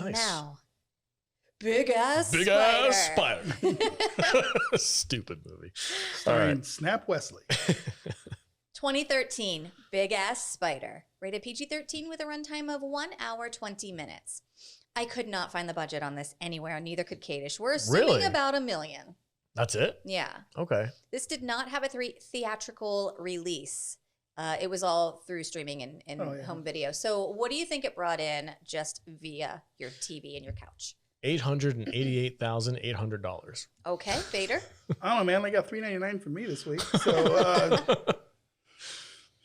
And now, Big ass spider. Stupid movie. Starring Snap Wesley. 2013, Big Ass Spider. Rated PG-13 with a runtime of 1 hour, 20 minutes. I could not find the budget on this anywhere, neither could Kadish. We're assuming about $1 million. That's it? Yeah. Okay. This did not have a theatrical release. It was all through streaming and home video. So what do you think it brought in just via your TV and your couch? $888,800. Okay, Vader? I don't know, man. They got $3.99 for me this week. So,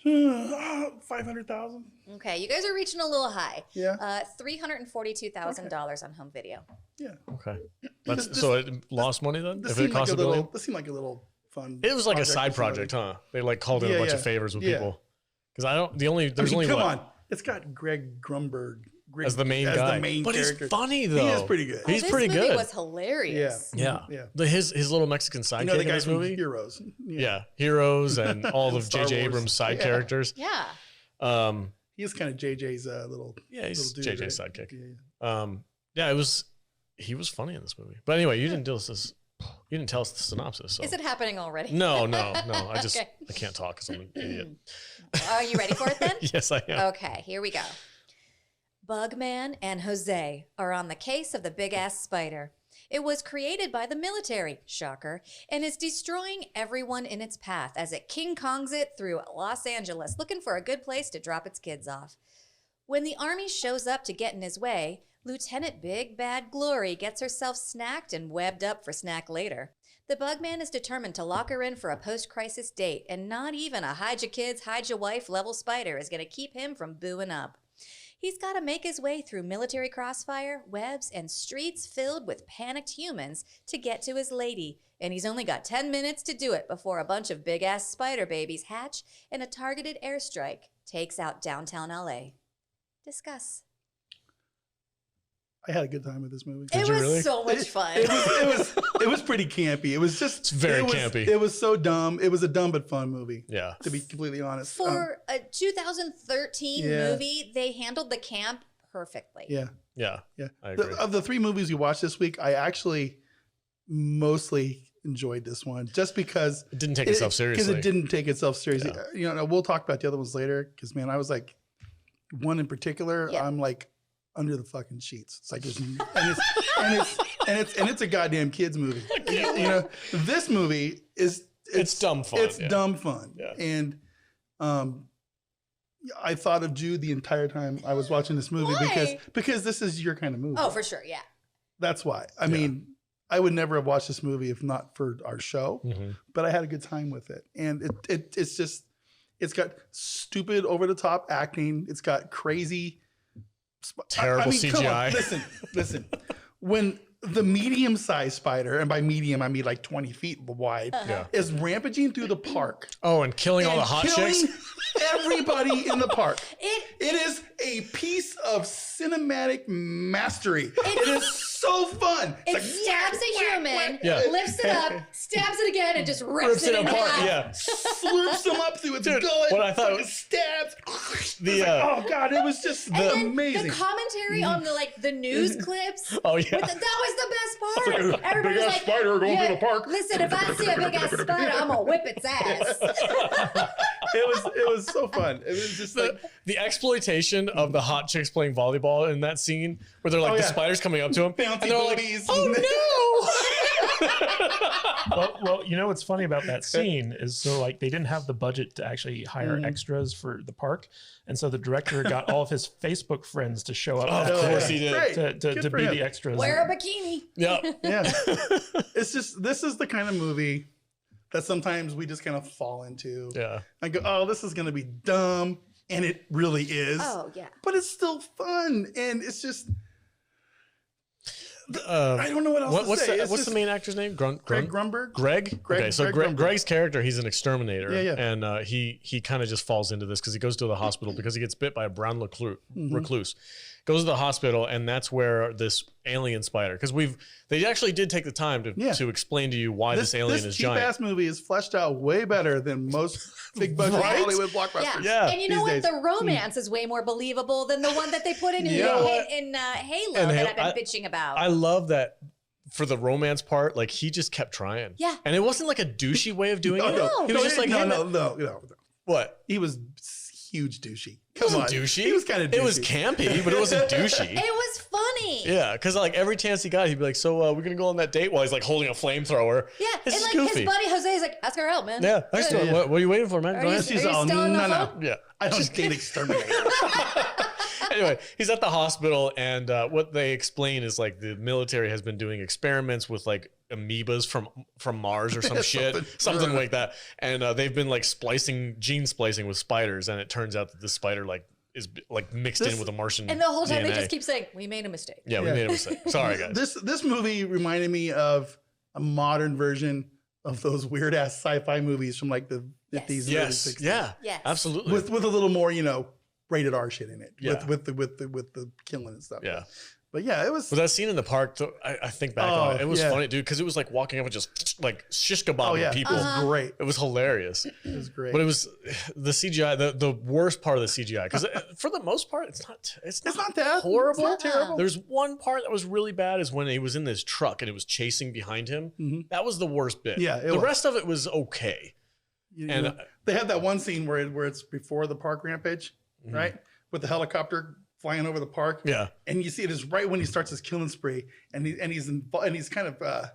500,000. Okay, you guys are reaching a little high. Yeah. $342,000 on home video. Yeah. Okay. So it lost money then? This If it cost $1 million? This seemed like a little fun. It was like a side project, huh? They like called in a bunch of favors with people. Because there's only come what? on. It's got Greg Grunberg as the main guy. But character. He's funny though. He is pretty good. He's pretty good. This movie was hilarious. Yeah. His little Mexican sidekick in this movie. Heroes. Yeah. Heroes and all of J.J. Abrams' side characters. Yeah. He's kind of JJ's little. Yeah, he's dude, JJ's right? sidekick. He was funny in this movie. But anyway, you didn't tell us the synopsis. So. Is it happening already? No. I can't talk because I'm an idiot. Are you ready for it then? Yes, I am. Okay, here we go. Bugman and Jose are on the case of the big-ass spider. It was created by the military, shocker, and is destroying everyone in its path as it King Kongs it through Los Angeles, looking for a good place to drop its kids off. When the army shows up to get in his way, Lieutenant Big Bad Glory gets herself snacked and webbed up for snack later. The Bugman is determined to lock her in for a post-crisis date, and not even a hide-ya-kids, hide-ya-wife level spider is going to keep him from booing up. He's got to make his way through military crossfire, webs, and streets filled with panicked humans to get to his lady, and he's only got 10 minutes to do it before a bunch of big-ass spider babies hatch and a targeted airstrike takes out downtown LA. Discuss. I had a good time with this movie. It was so much fun. It was pretty campy. It was just campy. It was so dumb. It was a dumb but fun movie. Yeah. To be completely honest. For a 2013 movie, they handled the camp perfectly. Yeah. Yeah. I agree. Of the 3 movies we watched this week, I actually mostly enjoyed this one just because it didn't take itself seriously. Because it didn't take itself seriously. Yeah. You know, we'll talk about the other ones later because, man, I was like, one in particular, I'm like, under the fucking sheets. It's like, it's a goddamn kids movie. You know, this movie it's dumb fun. It's dumb fun. Yeah. And I thought of Jude the entire time I was watching this movie because this is your kind of movie. Oh, for sure. Yeah. That's why. I mean, I would never have watched this movie if not for our show, but I had a good time with it. And it's just, it's got stupid over the top acting. It's got crazy, terrible CGI. Listen. When the medium-sized spider, and by medium I mean like 20 feet wide, is rampaging through the park. Oh, and killing all the hot chicks. Everybody in the park. It is a piece of cinematic mastery. It is so fun. It stabs a human, lifts it up, stabs it again, and just rips it apart. Yeah, slurps them up through its gullet. What I thought stabs. Oh god, it was just amazing. The commentary on the news clips. Oh yeah, that was the best part. Everybody was like, spider going through the park. Listen, if I see a big ass spider, I'm gonna whip its ass. It was so fun. It was just the exploitation of the hot chicks playing volleyball in that scene where they're like the spiders coming up to them and they're like, "Oh no!" well, you know what's funny about that scene is they didn't have the budget to actually hire extras for the park, and so the director got all of his Facebook friends to show up. Of course he did to be the extras. Wear a bikini. Yeah. It's just, this is the kind of movie that sometimes we just kind of fall into. Yeah. I go, oh, this is going to be dumb. And it really is. Oh, yeah. But it's still fun. And it's just, I don't know what else to say. What's the main actor's name? Greg Grunberg? Greg? Okay, so Greg's character, he's an exterminator. Yeah. And he kind of just falls into this because he goes to the hospital because he gets bit by a brown recluse. goes to the hospital, and that's where this alien spider, because they actually did take the time to explain to you why this alien is giant. This cheap-ass movie is fleshed out way better than most big budget Hollywood blockbusters. Yeah. And you know what? days. The romance is way more believable than the one that they put in Halo that I've been bitching about. I love that. For the romance part, like he just kept trying. Yeah. And it wasn't like a douchey way of doing it. No. He was just like, no. What? He was huge douchey. It wasn't douchey. He was kind of douchey. It was campy, but it wasn't douchey. It was funny. Yeah, because like every chance he got, he'd be like, "So we're gonna go on that date?" While he's like holding a flamethrower. Yeah, It's and like goofy. his buddy Jose is like, "Ask her out, man." Yeah. Actually, what are you waiting for, man? Are Go you, ahead. are you still on the phone? Yeah. I don't date exterminator. Anyway, he's at the hospital, and what they explain is like the military has been doing experiments with like amoebas from Mars or some shit, something like that, and they've been like gene splicing with spiders, and it turns out that this spider like is like mixed in with a Martian. And the whole time DNA. they just keep saying, "We made a mistake." Yeah, we made a mistake. Sorry, guys. This movie reminded me of a modern version of those weird ass sci-fi movies from like the 50s, Yes. and 60s. Yeah. Yes. Absolutely. With a little more, rated R shit in it. Yeah. With the killing and stuff. Yeah. But yeah, it was. But that scene in the park, I think back on it. It was yeah. funny, dude, because it was like walking up and just like shish kebabbing people. It was great. It was hilarious. It was great. But it was the CGI, the worst part of the CGI, because for the most part, it's not that horrible. It's not terrible. There's one part that was really bad is when he was in this truck and it was chasing behind him. Mm-hmm. That was the worst bit. Yeah, the rest of it was okay. They have that one scene where it's before the park rampage, right? With the helicopter flying over the park. Yeah. And you see it is right when he starts his killing spree, and he's kind of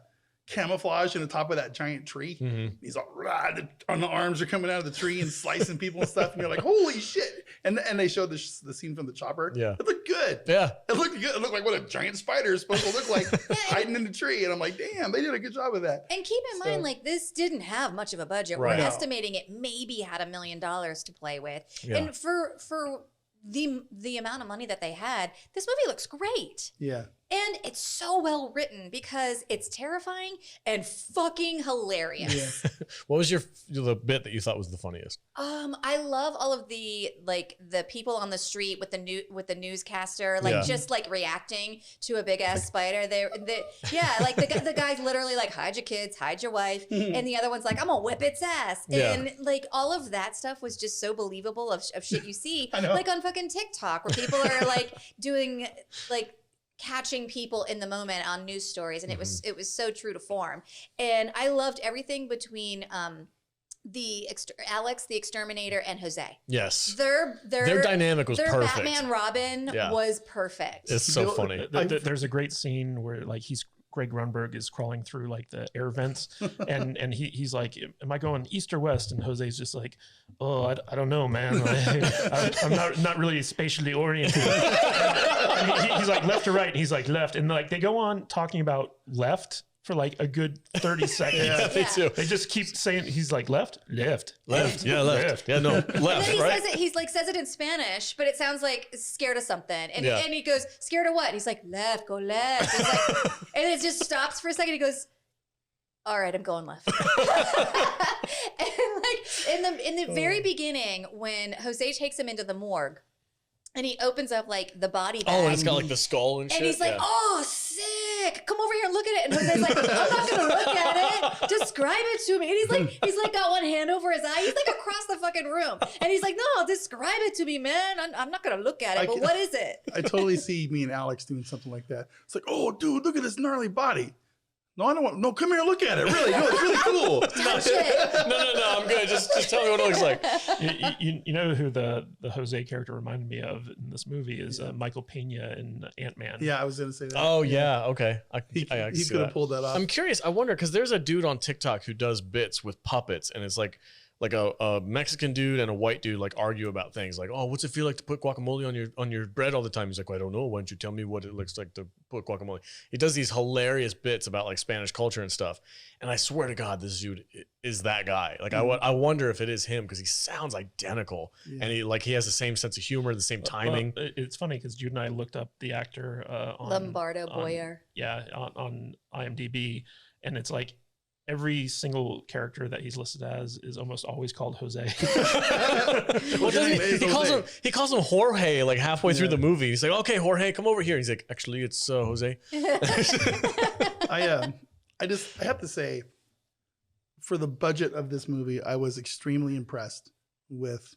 camouflaged in the top of that giant tree. Mm-hmm. He's all on the arms are coming out of the tree and slicing people and stuff, and you're like, holy shit! And they showed the scene from the chopper. Yeah. It looked good. Yeah. It looked good. It looked like what a giant spider is supposed to look like hiding in the tree. And I'm like, damn, they did a good job with that. And keep in mind, like, this didn't have much of a budget. Right. We're No. estimating it maybe had $1 million to play with. Yeah. And for the amount of money that they had, this movie looks great. Yeah. And it's so well written because it's terrifying and fucking hilarious. What was the bit that you thought was the funniest? I love all of the people on the street with the newscaster, like just like reacting to a big ass spider. Like the guy's literally like, hide your kids, hide your wife, and the other one's like, I'm gonna whip its ass, and like all of that stuff was just so believable of shit you see, like on fucking TikTok where people are like doing like catching people in the moment on news stories, and it was so true to form. And I loved everything between Alex the exterminator and Jose. Yes. Their dynamic was perfect. Batman Robin was perfect. It's so funny. There's a great scene where like Greg Grunberg is crawling through like the air vents, and he's like, "Am I going east or west?" And Jose's just like, "Oh, I don't know, man. I'm not really spatially oriented." And he's like, "Left or right?" And he's like, "Left." And like they go on talking about left for like a good 30 seconds. Yeah, they do. They just keep saying he's like left. Yeah, left. Yeah, no, left. And then he right? says it in Spanish, but it sounds like scared of something. And he goes, "Scared of what?" And he's like, "Left, go left." He's like, and it just stops for a second. He goes, "All right, I'm going left." And like in the very beginning, when Jose takes him into the morgue, and he opens up like the body bag. Oh, and it's got like the skull and shit. And he's like, "Oh, sick! Come over here and look at it." And Jose's like, "I'm not gonna look at it. Describe it to me." And he's like got one hand over his eye. He's like across the fucking room, and he's like, "No, describe it to me, man. I'm not gonna look at it. But what is it?" I totally see me and Alex doing something like that. It's like, "Oh, dude, look at this gnarly body." No, I don't want. No, come here, look at it. Really, no, it's really cool. Touch it. No, I'm good. Just tell me what it looks like. You know who the Jose character reminded me of in this movie is Michael Pena in Ant-Man. Yeah, I was gonna say that. Oh yeah, okay. He could have pulled that off. I'm curious. I wonder because there's a dude on TikTok who does bits with puppets, and it's like a Mexican dude and a white dude like argue about things like, "Oh, what's it feel like to put guacamole on your bread all the time?" He's like, "Well, I don't know. Why don't you tell me what it looks like to put guacamole?" He does these hilarious bits about like Spanish culture and stuff, and I swear to God, this dude is that guy. Like, I wonder if it is him because he sounds identical, and he has the same sense of humor, the same timing. It's funny because Jude and I looked up the actor on Lombardo Boyar. On IMDb, and it's like every single character that he's listed as is almost always called Jose. Well, he calls him Jorge like halfway through the movie. He's like, okay, Jorge, come over here. He's like, actually, it's Jose. I have to say, for the budget of this movie, I was extremely impressed with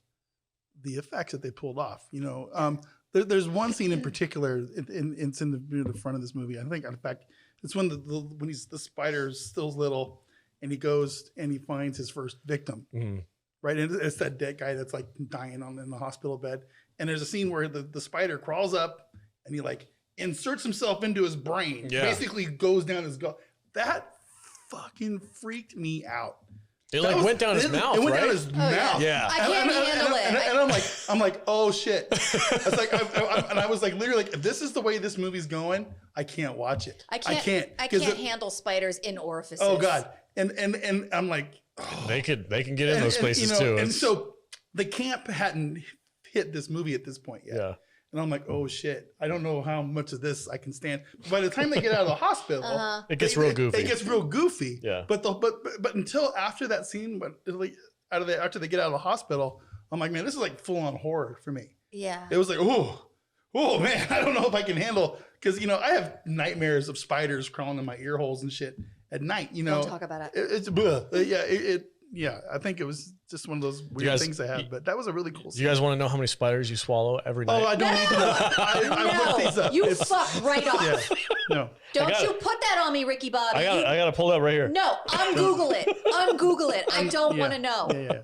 the effects that they pulled off. You know, there's one scene in particular, it's in the front of this movie. I think, in fact, it's when when the spider's still little, and he goes and he finds his first victim, right? And it's that dead guy that's like dying in the hospital bed. And there's a scene where the spider crawls up and he like inserts himself into his brain, basically goes down his gut. That fucking freaked me out. It went down his mouth, It went right? down his mouth. Yeah. I can't handle it. And I'm like, oh shit. It's like, and I was like, literally, like, if this is the way this movie's going, I can't watch it. I can't handle spiders in orifices. Oh god. And I'm like, oh. They can get in those places too. And so the camp hadn't hit this movie at this point yet. Yeah. And I'm like, oh shit, I don't know how much of this I can stand. By the time they get out of the hospital, it gets real goofy. It gets real goofy. Yeah. But until after that scene, after they get out of the hospital, I'm like, man, this is like full on horror for me. Yeah. It was like, oh man, I don't know if I can handle, because I have nightmares of spiders crawling in my ear holes and shit at night. Don't talk about it. It's yeah, I think it was just one of those weird things I have, but that was a really cool scene. You guys want to know how many spiders you swallow every night? Oh, I don't need to know. I looked these up. You fuck right off. Yeah, no. Don't you put that on me, Ricky Bobby. I got to pull it up right here. No, Ungoogle it. Ungoogle it. I don't want to know. Yeah.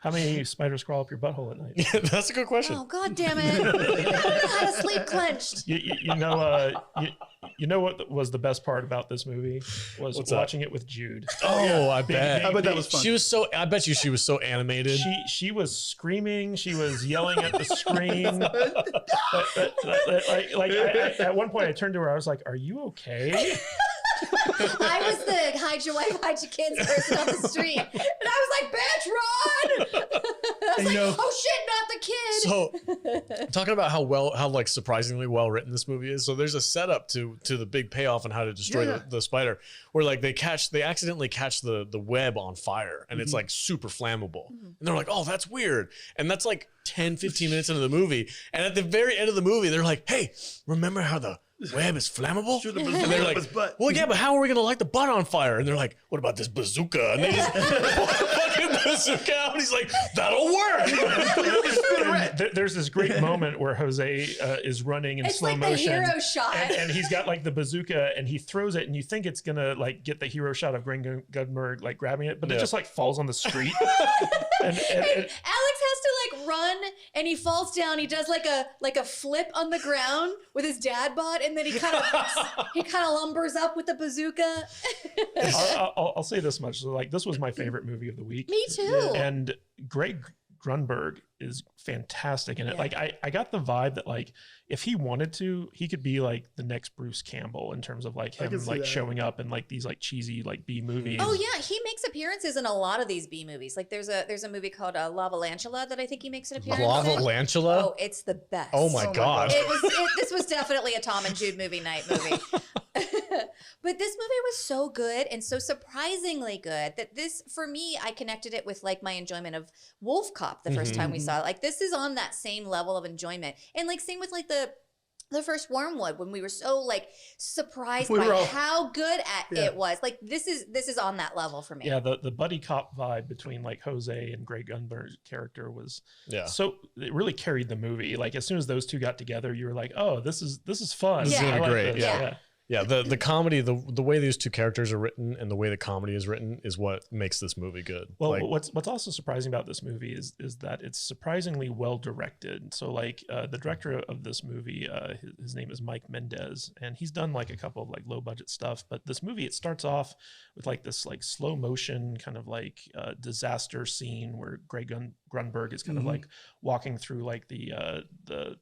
How many spiders crawl up your butthole at night? Yeah, that's a good question. Oh, God damn it. I don't know how to sleep clenched. You know what was the best part about this movie was watching it with Jude. Oh, I bet. I bet that was fun. I bet you she was so animated. She was screaming. She was yelling at the screen. At one point, I turned to her. I was like, "Are you okay?" I was the hide your wife, hide your kids person on the street. And I was like, bitch, run! I was like, oh shit, not the kid. So talking about how like surprisingly well written this movie is. So there's a setup to the big payoff on how to destroy the spider, where like they accidentally catch the web on fire, and it's like super flammable. And they're like, oh, that's weird. And that's like 10, 15 minutes into the movie. And at the very end of the movie, they're like, hey, remember how the web is flammable? And they're like, well, yeah, but how are we going to light the butt on fire? And they're like, what about this bazooka? And they just pull the fucking bazooka out. And he's like, that'll work. There's this great moment where Jose is running in slow motion. It's like the hero shot. And he's got like the bazooka and he throws it and you think it's going to like get the hero shot of Greg Grunberg like grabbing it, but it just like falls on the street. and Alex has to like run and he falls down. He does like a flip on the ground with his dad bod, and then he kind of lumbers up with the bazooka. I'll say this much: so, like, this was my favorite movie of the week. Me too. And Greg Grunberg is fantastic in it. Like, I got the vibe that like if he wanted to, he could be like the next Bruce Campbell in terms of like him like showing up in like these like cheesy like B movies. Oh yeah, he makes appearances in a lot of these B movies. Like there's a movie called Lavalantula that I think he makes an appearance in. Lavalantula? Oh, it's the best. Oh my god. This was definitely a Tom and Jude movie night movie. But this movie was so good and so surprisingly good that this, for me, I connected it with like my enjoyment of Wolf Cop the first time we saw it. Like this is on that same level of enjoyment. And like same with like the first Wormwood, when we were so like surprised by how good it was. Like this is on that level for me. Yeah, the buddy cop vibe between like Jose and Greg Grunberg's character was so it really carried the movie. Like as soon as those two got together, you were like, oh, this is fun. This is gonna be great. Yeah. Yeah, the comedy, the way these two characters are written and the way the comedy is written is what makes this movie good. Well, like, what's also surprising about this movie is that it's surprisingly well directed. So like the director of this movie, his name is Mike Mendez, and he's done like a couple of like low budget stuff. But this movie, it starts off with like this like slow motion kind of like disaster scene where Greg Grunberg is kind of like walking through like the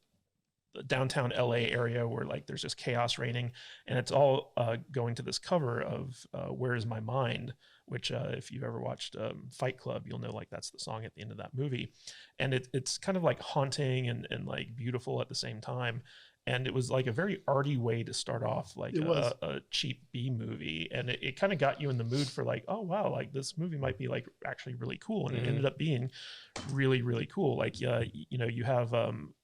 downtown LA area where like there's just chaos reigning, and it's all going to this cover of Where Is My Mind, which if you've ever watched Fight Club, you'll know like that's the song at the end of that movie. And it's kind of like haunting and like beautiful at the same time. And it was like a very arty way to start off like a cheap B movie. And it kind of got you in the mood for like, oh, wow, like this movie might be like actually really cool. And it ended up being really, really cool. Like, you know, you have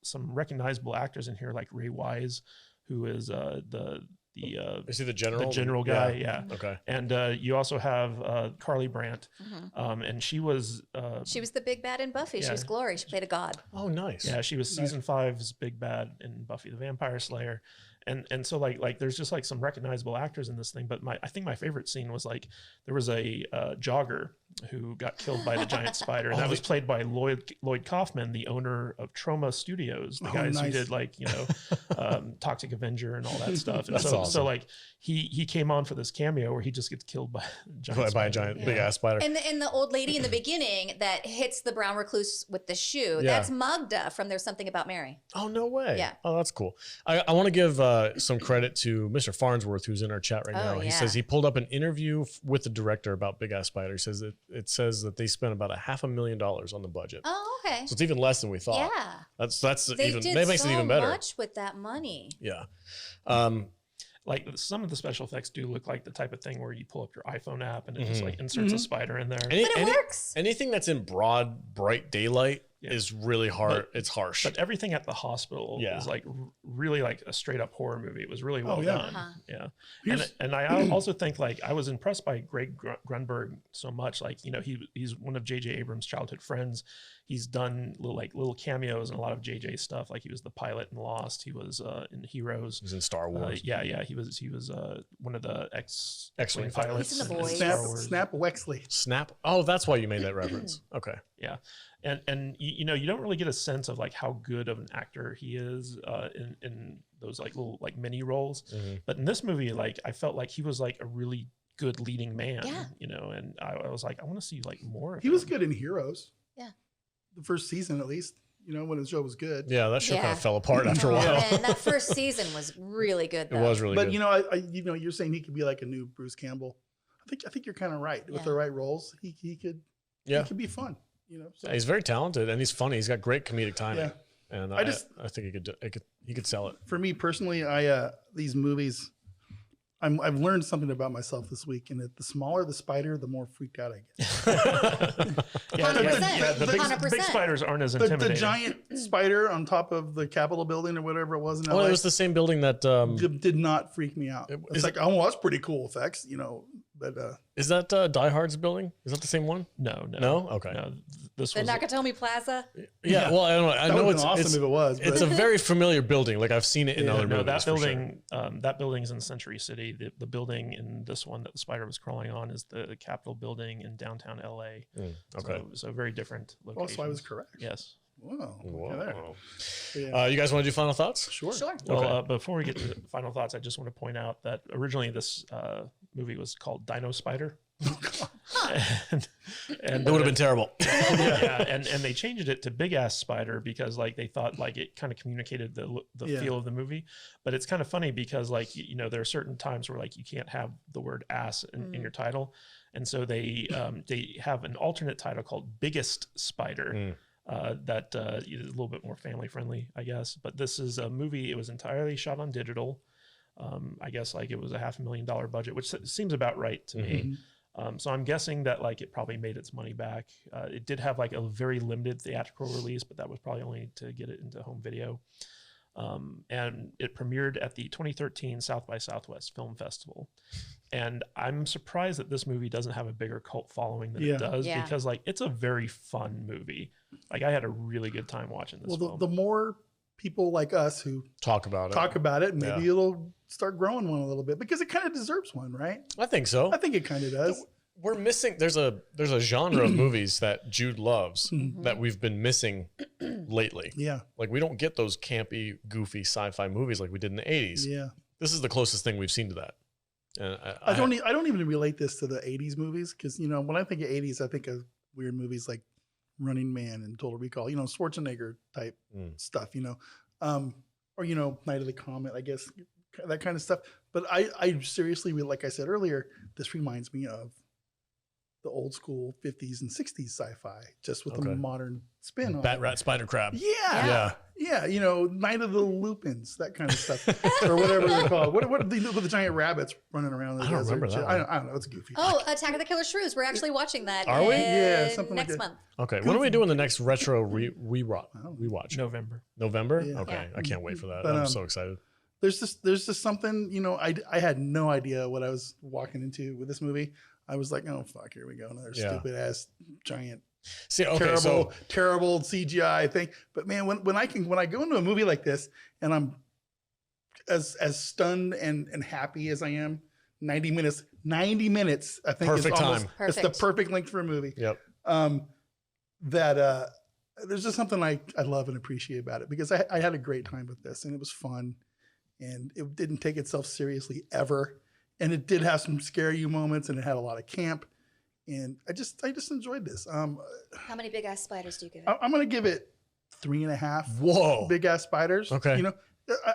some recognizable actors in here like Ray Wise, who is is he the general? The general guy, yeah. Okay. And you also have Carly Brandt, and she was the big bad in Buffy. She was Glory. She played a god. Oh, nice. Yeah, she was season 5's big bad in Buffy the Vampire Slayer. And so like there's just like some recognizable actors in this thing. But I think my favorite scene was like there was a jogger who got killed by the giant spider, and that was played by Lloyd Kaufman, the owner of Trauma Studios, the guys who did like, you know, Toxic Avenger and all that stuff. And so like he came on for this cameo where he just gets killed by a giant big ass spider. And the old lady in the beginning that hits the brown recluse with the shoe, that's Magda from There's Something About Mary. Oh, no way. Yeah. Oh, that's cool. I want to give some credit to Mr. Farnsworth, who's in our chat right now. He says he pulled up an interview with the director about Big Ass Spider. He says it says that they spent about $500,000 on the budget. Oh, okay. So it's even less than we thought. Yeah. That makes it even better. Much with that money. Yeah. Like some of the special effects do look like the type of thing where you pull up your iPhone app and it just like inserts a spider in there. But it works. Anything that's in broad, bright daylight is really hard. It's harsh. But everything at the hospital is like really like a straight up horror movie. It was really well done. Yeah. And I also think like I was impressed by Greg Grunberg so much. Like, you know, he's one of J.J. Abrams' childhood friends. He's done little cameos in a lot of J.J. stuff. Like he was the pilot in Lost. He was in Heroes. He was in Star Wars. He was one of the X-Wing pilots. He's in The Boys. Snap Wexley. Snap. Oh, that's why you made that reference. Okay. Yeah. And you know, you don't really get a sense of like how good of an actor he is in those like little like mini roles. But in this movie, like I felt like he was like a really good leading man, you know, and I was like, I want to see like more of him. He was good in Heroes. Yeah. The first season, at least, you know, when his show was good. Yeah, that show kind of fell apart after a while. And that first season was really good, though. It was really good. But, you know, you know, you're saying he could be like a new Bruce Campbell. I think you're kind of right. With the right roles, he could be fun. You know, so. He's very talented and he's funny. He's got great comedic timing. Yeah. And I think he could sell it. For me personally, these movies, I've learned something about myself this week, and that the smaller the spider, the more freaked out I get. 100%. The big spiders aren't as intimidating. The giant spider on top of the Capitol building or whatever it was in LA. Oh, it was the same building that did not freak me out. It's like, oh, well, that's pretty cool effects, you know. But is that Die Hard's building? Is that the same one? No. Okay. No, this the was Nakatomi Plaza. Yeah. Well, I don't know. I know it's awesome if it was. But. It's a very familiar building. Like I've seen it in other movies. That building's in Century City. The building in this one that the spider was crawling on is the Capitol building in downtown LA. Okay. So very different locations. Oh, so I was correct. Yes. Whoa. You guys want to do final thoughts? Sure. Well, before we get to final thoughts, I just want to point out that originally this movie was called Dino Spider. and it would have been terrible. And they changed it to Big Ass Spider because like they thought like it kind of communicated the feel of the movie. But it's kind of funny because like, you know, there are certain times where like you can't have the word ass in your title. And so they have an alternate title called Biggest Spider. That is a little bit more family friendly, I guess. But this is a movie. It was entirely shot on digital. I guess like it was a $500,000 budget, which seems about right to me. So I'm guessing that like it probably made its money back. It did have like a very limited theatrical release, but that was probably only to get it into home video. And it premiered at the 2013 South by Southwest Film Festival. And I'm surprised that this movie doesn't have a bigger cult following than it does because like it's a very fun movie. Like I had a really good time watching this film. The more people like us who talk about it, maybe it'll start growing one a little bit because it kind of deserves one, right? I think so. I think it kind of does. We're missing. There's a genre of movies that Jude loves that we've been missing lately. Yeah, like we don't get those campy, goofy sci-fi movies like we did in the 80s. Yeah, this is the closest thing we've seen to that. And I don't even relate this to the 80s movies because, you know, when I think of 80s, I think of weird movies like Running Man and Total Recall, you know, Schwarzenegger type stuff, you know, or, you know, Night of the Comet, I guess, that kind of stuff. But I seriously, like I said earlier, this reminds me of the old school 50s and 60s sci-fi, just with a modern spin on Bat, it. rat, spider, crab. Yeah. You know, Night of the Lupins, that kind of stuff, or whatever they're called. What they do with the giant rabbits running around the I don't desert? remember that I don't know. It's goofy. Oh, Attack of the Killer Shrews. We're actually watching that. Are we? Yeah, something like next that. month. Okay. When are we doing the next retro rewatch? November. November? Yeah. Okay. I can't wait for that. But, I'm so excited. There's just something, you know, I had no idea what I was walking into with this movie. I was like, oh fuck, here we go, another stupid ass giant terrible CGI thing. But man, when I go into a movie like this and I'm as stunned and happy as I am, 90 minutes, I think Perfect is almost time. it's the perfect length for a movie. Yep. There's just something I love and appreciate about it, because I had a great time with this, and it was fun, and it didn't take itself seriously ever. And it did have some scare you moments, and it had a lot of camp. And I just enjoyed this. How many big ass spiders do you give it? I'm going to give it 3.5. Whoa. Big ass spiders. Okay. You know,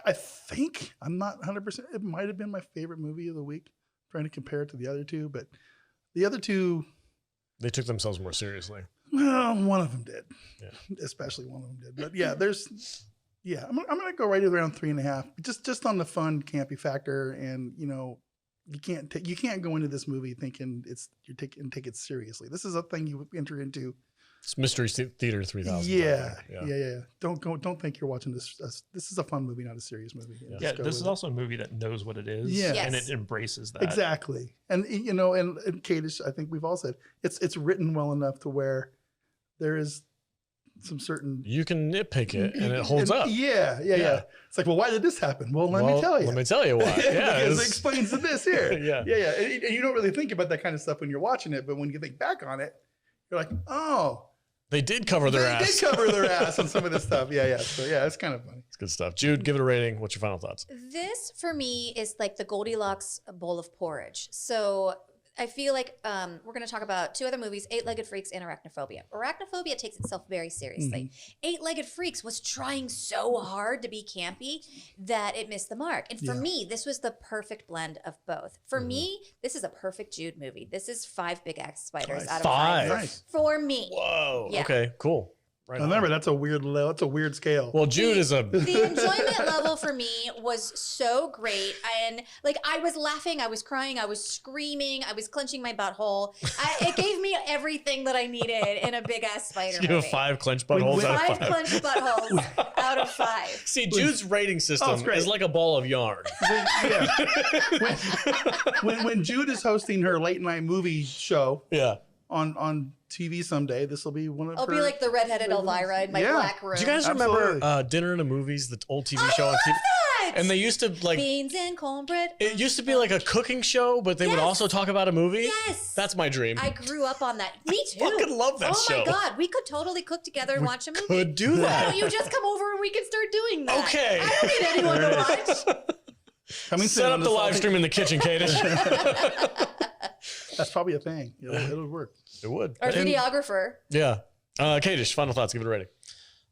I think, I'm not 100%. It might have been my favorite movie of the week. I'm trying to compare it to the other two, but the other two, they took themselves more seriously. well, one of them did. Yeah. Especially one of them did. But yeah, I'm going to go right around 3.5. Just on the fun, campy factor, and you know, you can't go into this movie thinking take it seriously. This is a thing you enter into. It's Mystery Theater 3000. Yeah. Don't think you're watching this. This is a fun movie, not a serious movie. Yeah, this is also a movie that knows what it is. Yeah. And it embraces that. Exactly. And you know, and Kate, I think we've all said it's written well enough to where there is some certain, you can nitpick it and it holds up. Yeah. It's like, well, why did this happen? Well, let me tell you. Let me tell you why. Yeah, because it explains this here. Yeah. And you don't really think about that kind of stuff when you're watching it, but when you think back on it, you're like, oh, they did cover their ass. They did cover their ass on some of this stuff. Yeah. So yeah, it's kind of funny. It's good stuff. Jude, give it a rating. What's your final thoughts? This for me is like the Goldilocks bowl of porridge. So I feel like we're going to talk about two other movies, Eight-Legged Freaks and Arachnophobia. Arachnophobia takes itself very seriously. Eight-Legged Freaks was trying so hard to be campy that it missed the mark. And for me, this was the perfect blend of both. For me, this is a perfect Jude movie. This is 5 big axe spiders out of 5 Nice. for me. Whoa. Yeah. Okay, cool. Right Remember, that's a weird scale. Well, Jude is a... The enjoyment level for me was so great. And like, I was laughing, I was crying, I was screaming, I was clenching my butthole. It gave me everything that I needed in a big ass spider You movie. have 5 clenched buttholes out of 5. 5 clenched buttholes out of 5. See, Jude's rating system is like a ball of yarn. When Jude is hosting her late night movie show on TV someday, this will be one of I'll be like the redheaded Elvira in my black room. Do you guys remember Dinner in the Movies, the old TV show on TV? that! And they used to like beans and cornbread. It used to be like a cooking show, but they would also talk about a movie. Yes, that's my dream. I grew up on that. Me too. Fucking love that show. Oh my god, we could totally cook together and watch a movie. Could do Why that. don't you just come over and we can start doing that? Okay. I don't need anyone to watch. Set up the live stream in the kitchen, Kadish. That's probably a thing. It'll work. It would. Our videographer. Yeah. Kadish, final thoughts. Give it a rating.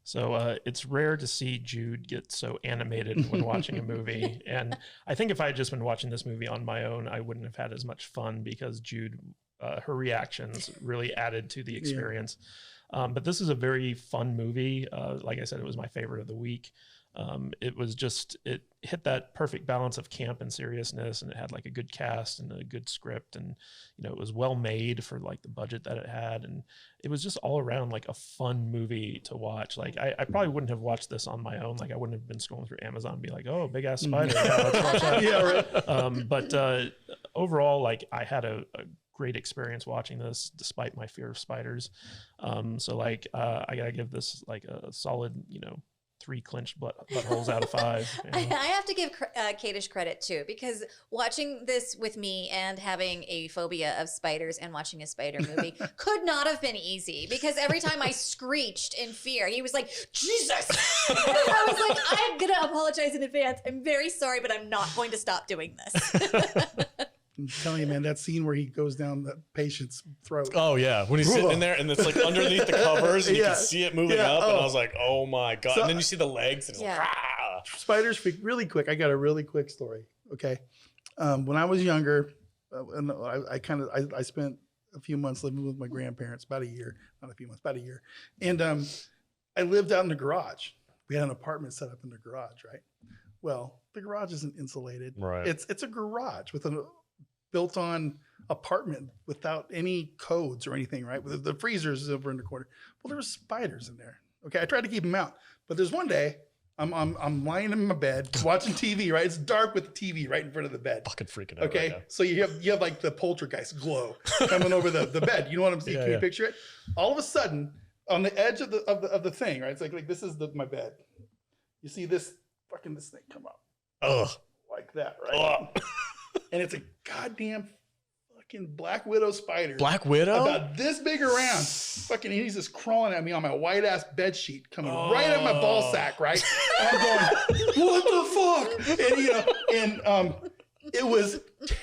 So it's rare to see Jude get so animated when watching a movie. And I think if I had just been watching this movie on my own, I wouldn't have had as much fun because Jude, her reactions really added to the experience. Yeah. But this is a very fun movie. Like I said, it was my favorite of the week. It was just, it hit that perfect balance of camp and seriousness, and it had like a good cast and a good script, and you know, it was well made for like the budget that it had, and it was just all around like a fun movie to watch. Like I probably wouldn't have watched this on my own. Like I wouldn't have been scrolling through Amazon and be like, oh, big ass spider, yeah, let's watch that. Yeah, right. But overall, like I had a great experience watching this despite my fear of spiders. So like I gotta give this like a solid, 3 clenched buttholes out of 5. I have to give Kadish credit too, because watching this with me and having a phobia of spiders and watching a spider movie could not have been easy, because every time I screeched in fear, he was like, Jesus! And I was like, I'm going to apologize in advance. I'm very sorry, but I'm not going to stop doing this. I'm telling you, man, that scene where he goes down the patient's throat. Oh, yeah. When he's sitting in there and it's like underneath the covers and you can see it moving up. And I was like, oh my God. And then you see the legs and it's like, ah. Spiders freak really quick. I got a really quick story. Okay. When I was younger, and I spent a few months living with my grandparents, about a year, not a few months, about a year. And I lived out in the garage. We had an apartment set up in the garage, right? Well, the garage isn't insulated. Right. It's a garage with a built-on apartment without any codes or anything, right? With the freezers over in the corner. Well, there were spiders in there. Okay, I tried to keep them out, but there's one day I'm lying in my bed watching TV, right? It's dark with the TV right in front of the bed. Fucking freaking out. Okay, Right now. so you have like the poltergeist glow coming over the bed. You know what I'm saying? Yeah, Can you yeah. picture it? All of a sudden, on the edge of the thing, right? It's like this is my bed. You see this thing come up Ugh. like that, right? Ugh. And it's a goddamn fucking Black Widow spider. Black Widow? About this big around. Fucking, he's just crawling at me on my white ass bed sheet, coming right at my ball sack, right? And I'm going, what the fuck? And it was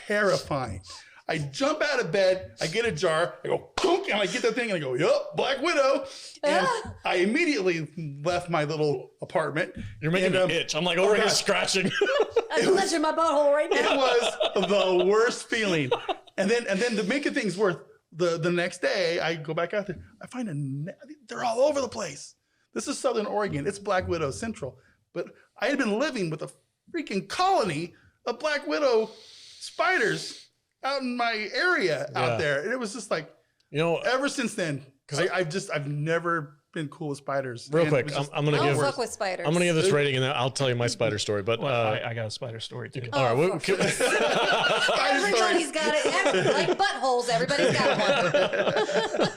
terrifying. I jump out of bed, I get a jar, I go, "Kunk," and I get the thing, and I go, yup, Black Widow. And I immediately left my little apartment. You're making me itch. I'm like over here God. scratching. I'm clutching my butthole right It now. was the worst feeling. And then to make it things worse, the next day I go back out there. I find they're all over the place. This is Southern Oregon. It's Black Widow Central. But I had been living with a freaking colony of Black Widow spiders out in my area Yeah. out there. And it was just like, ever since then, because I've never been cool with spiders. Real And quick, it was just- I'm gonna I don't give fuck with spiders. I'm gonna give this rating and then I'll tell you my spider story. But Well, I got a spider story too. all right, Oh, we- Everybody's got it. Like buttholes, everybody's got one.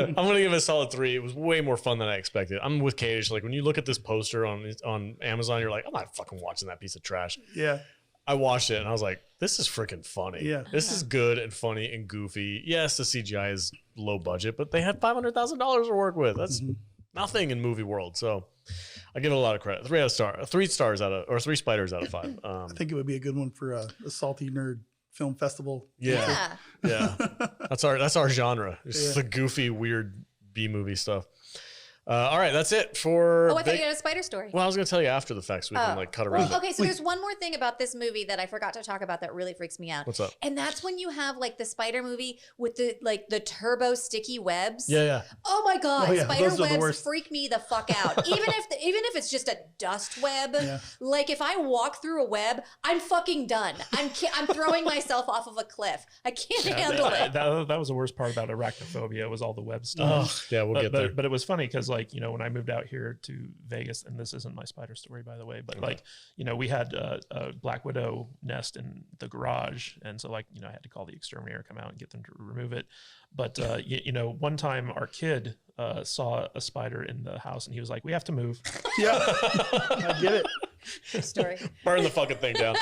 I'm gonna give it a solid 3. It was way more fun than I expected. I'm with Cage. Like when you look at this poster on Amazon, you're like, I'm not fucking watching that piece of trash. Yeah. I watched it and I was like, this is freaking funny. Yeah. This is good and funny and goofy. Yes, the CGI is low budget, but they had $500,000 to work with. That's nothing in movie world. So I give it a lot of credit. 3 spiders out of 5. I think it would be a good one for a salty nerd film festival. Yeah. Yeah. Yeah. That's our genre. It's Yeah. the goofy, weird B movie stuff. All right, that's it for. Oh, I thought you had a spider story. Well, I was going to tell you after the fact so we can like cut around. Well, okay, so there's one more thing about this movie that I forgot to talk about that really freaks me out. What's up? And that's when you have like the spider movie with the turbo sticky webs. Yeah, yeah. Oh my god, Oh, yeah, spider those are the webs worst. freak me the fuck out. even if it's just a dust web, Yeah. like if I walk through a web, I'm fucking done. I'm throwing myself off of a cliff. I can't handle it. That was the worst part about arachnophobia was all the web stuff. Yeah, we'll get there. But it was funny because like, when I moved out here to Vegas, and this isn't my spider story, by the way, but like, we had a Black Widow nest in the garage. And so like, I had to call the exterminator, come out and get them to remove it. But, one time our kid saw a spider in the house and he was like, we have to move. Yeah. I get it. True story. Burn the fucking thing down.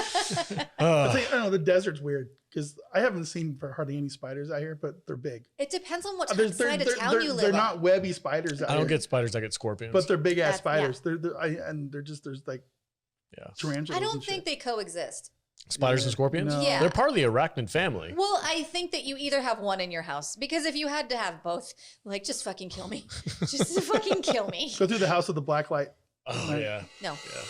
I don't know, the desert's weird because I haven't seen hardly any spiders out here, but they're big. It depends on what There's- side of town you live they're on. not webby spiders out I here. don't get spiders. I get scorpions. But they're big ass That's- spiders. There's like yeah, tarantulas. I don't and think shit. they coexist. spiders and scorpions. No. Yeah. They're part of the arachnid family. Well, I think that you either have one in your house because if you had to have both, like, just fucking kill me. Just fucking kill me. Go through the house with the black light. Oh yeah, No. yeah.